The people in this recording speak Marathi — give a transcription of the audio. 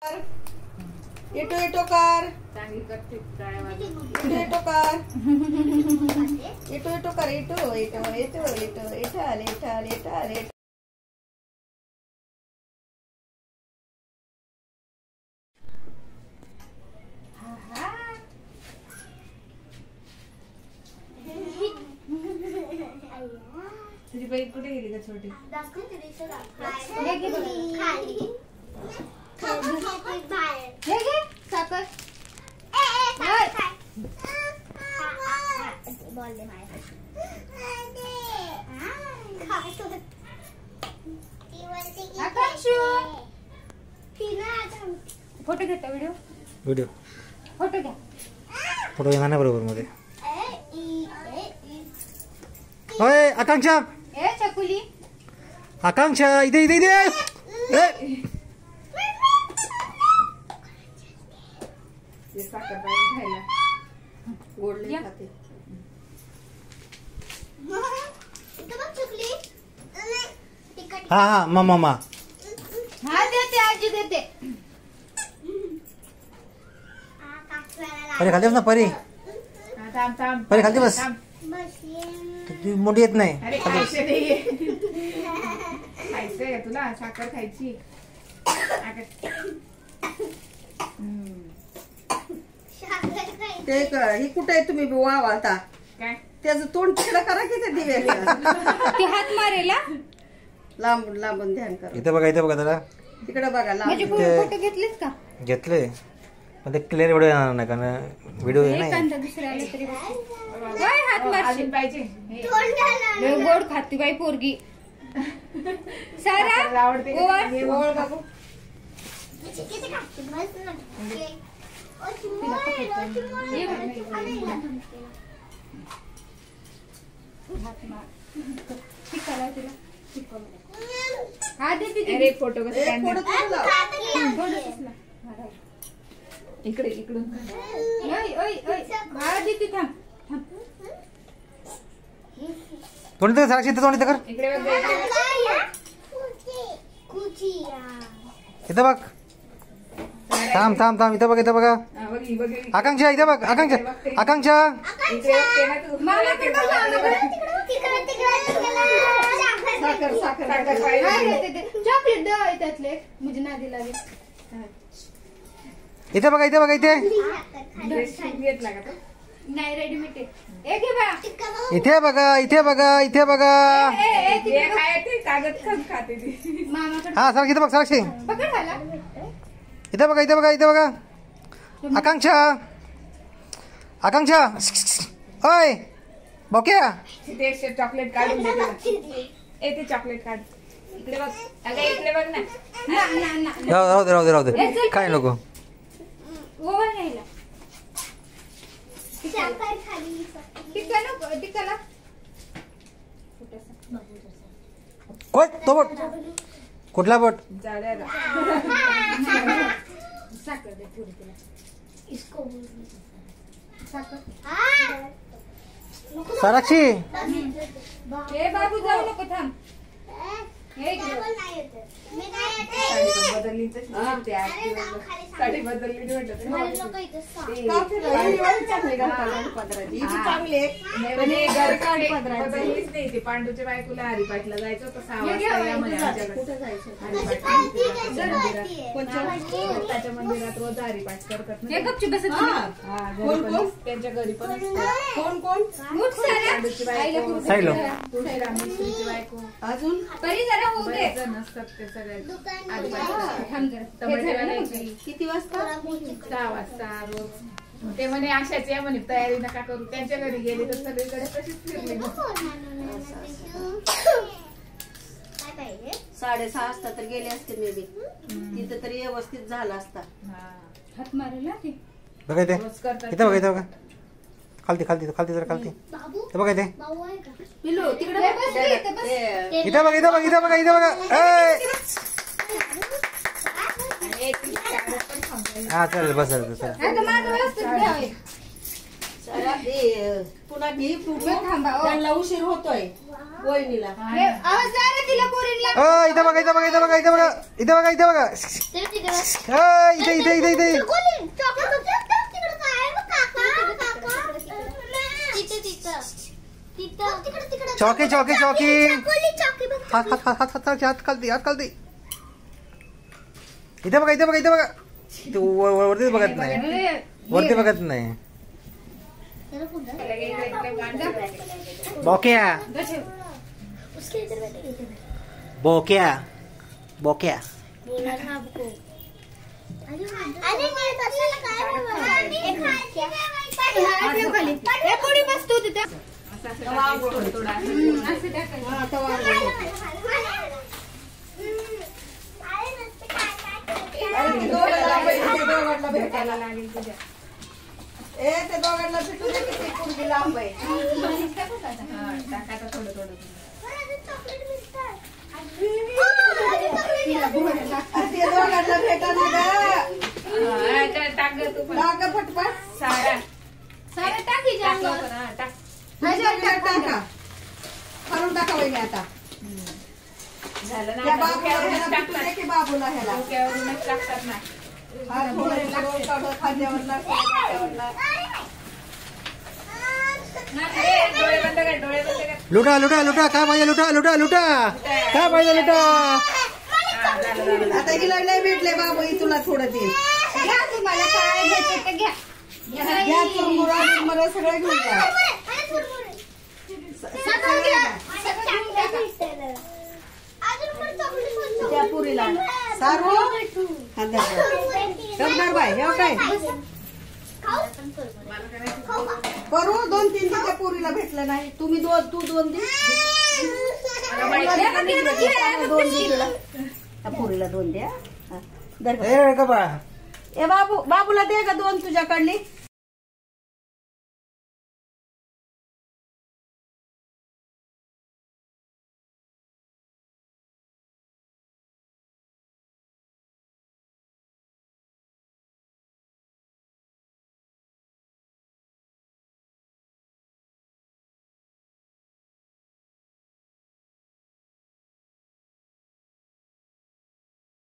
येतो येतो कार चांगली करते टाळ्या येतो येतो कार येतो येतो कार येतो येतो येतो येतो येठाल येठाल येठाल येठाल तुझी बाई कुठे गेली का छोटी फोटो घेता व्हिडिओ व्हिडिओ फोटो घ्या फोटो घेणार नाही बरोबर मध्ये. ओय आकांक्षा ए चकुली आकांक्षा इथे इथे इथे हे साखर पाहिजे खायला गोड लई खाते. हा हा मामा हा देते आजी देते. परी खाली बस ना परी थांब थांब परी खाली बस थांब. तुझी मोठी येत नाही. अरे खायचं नाहीये खायचंय तुला साखर खायची. ते ही कुठे आहे तुम्ही वावता काय त्याचं तोंड तिकडे करा की ते दिव्याला ते हात मारेला लांबून लांबून ध्यान करा. इथे बघा त्याला तिकडे बघा म्हणजे लांबून. फोटो घेतलेस का घेतले पण ते क्लिअर व्हिडिओ येणार नाही कारण व्हिडिओ नाही. एखादा दुसरा आला तरी काय हात मारशील पाहिजे. लय गोड खाती बाई पोरगी. सारा आवडते ओळ बाबू हा देते फोटो कसं इकडे इकडून हा देते थांब तोंडी तर साक्षी तोंडी तर कर इकडे इथं बघ थांब थांब थांब इथं बघा आकांक्षा इथं बघ आकांक्षा साखर साखर चॉकलेट द्या त्यातले मुझे ना दिला इथे बघा घेतला का तो नाही रेडीमेड एक घे बा इथे बघा कागद खाते मामाकडे हा साक्षी इथं बघ साक्षी पकड झाला इथे बघा आकांक्षा ओय बोक्या ते चॉकलेट काढून दे. ते चॉकलेट काढ इकडे बघ. अगं इकडे बघ ना. राहू दे काय नको ओव्हर न्यायला टिक्का नको टिक्काला कोण तो बोट कुठला बोट जाड्याला साखर दे पुरी तिला साखर साक्षी ए बाबू जाऊ नको थांब. बदलली साडी बदलली बदललीच नाही. ते पांडूच्या बायकोला हरिपाठला जायचं होतं 6 वाजता. त्याच्या मंदिरात रोज हरिपाठ करतात त्यांच्या घरी पण कोण कोण पांडूची बायको तुळशीरामेश्वरीची बायको अजून नसतात ते सगळे. किती वाजता 6 वाजता रोज. ते म्हणे अशाच या म्हणे तयारी नका करू. त्यांच्या घरी गेले तर सगळीकडे तशीच फिरले. 6:30 वाजता तर गेले असते मे बी तिथं तरी व्यवस्थित झाला असता. हात मारेल बघा इथे बघा खालती जरा खालती ते बघा इथे पिलो तिकडे इथे बघा हा चालेल बस पुन्हा घे त्यांना उशीर होतोय. वहिनीला इथं बघा इथं बघा इथं बघा इथं बघा इथं बघा इथं बघा इथे इथे इथे इथे चौकी चौकी चौकी हात हात हात हात हात हात खालती हात खालती इथे बघा इथे बघा इथे बघा इथे वरती बघत नाही वरती बघत नाही बोक्या बोक्या बोक्या भेटायला लागेल तुझ्या ते दोघांना भेटू दे किती पोरगी लांब आहे. टाकायचं थोडं थोडं ते दोघांना भेटा ना ग. टाक ग तू पण. टाका पटपट. सारा टाकी टाक टाका करून टाका वहिनी आता. झालं त्या ना बाबूला ह्याला भेटू दे की बाबूला ह्याला. डोक्यावरूनच टाकतात ना खाद्यावर डोळे बंद कर डोळे बंद कर लुटा लुटा लुटा काय पाहिजे लुटा लुटा लुटा काय पाहिजे लुटा आता हिला नाही भेटले बाबू तुला थोडं ते घ्या तुम्हाला काय घ्यायचं ते घ्या. घ्या चुरमुरा बिरमुरा सगळं घेऊन जा. सगळं घ्या. सगळं घेऊन घ्या. त्या पुरीला सारू गबदार बाय हे काय करू 2-3 त्या पुरीला भेटलं नाही तुम्ही तू 2 दे 2 दे तिला त्या पुरीला 2 द्या. ए बाबा ए बाबूला दे का 2 तुझ्याकडली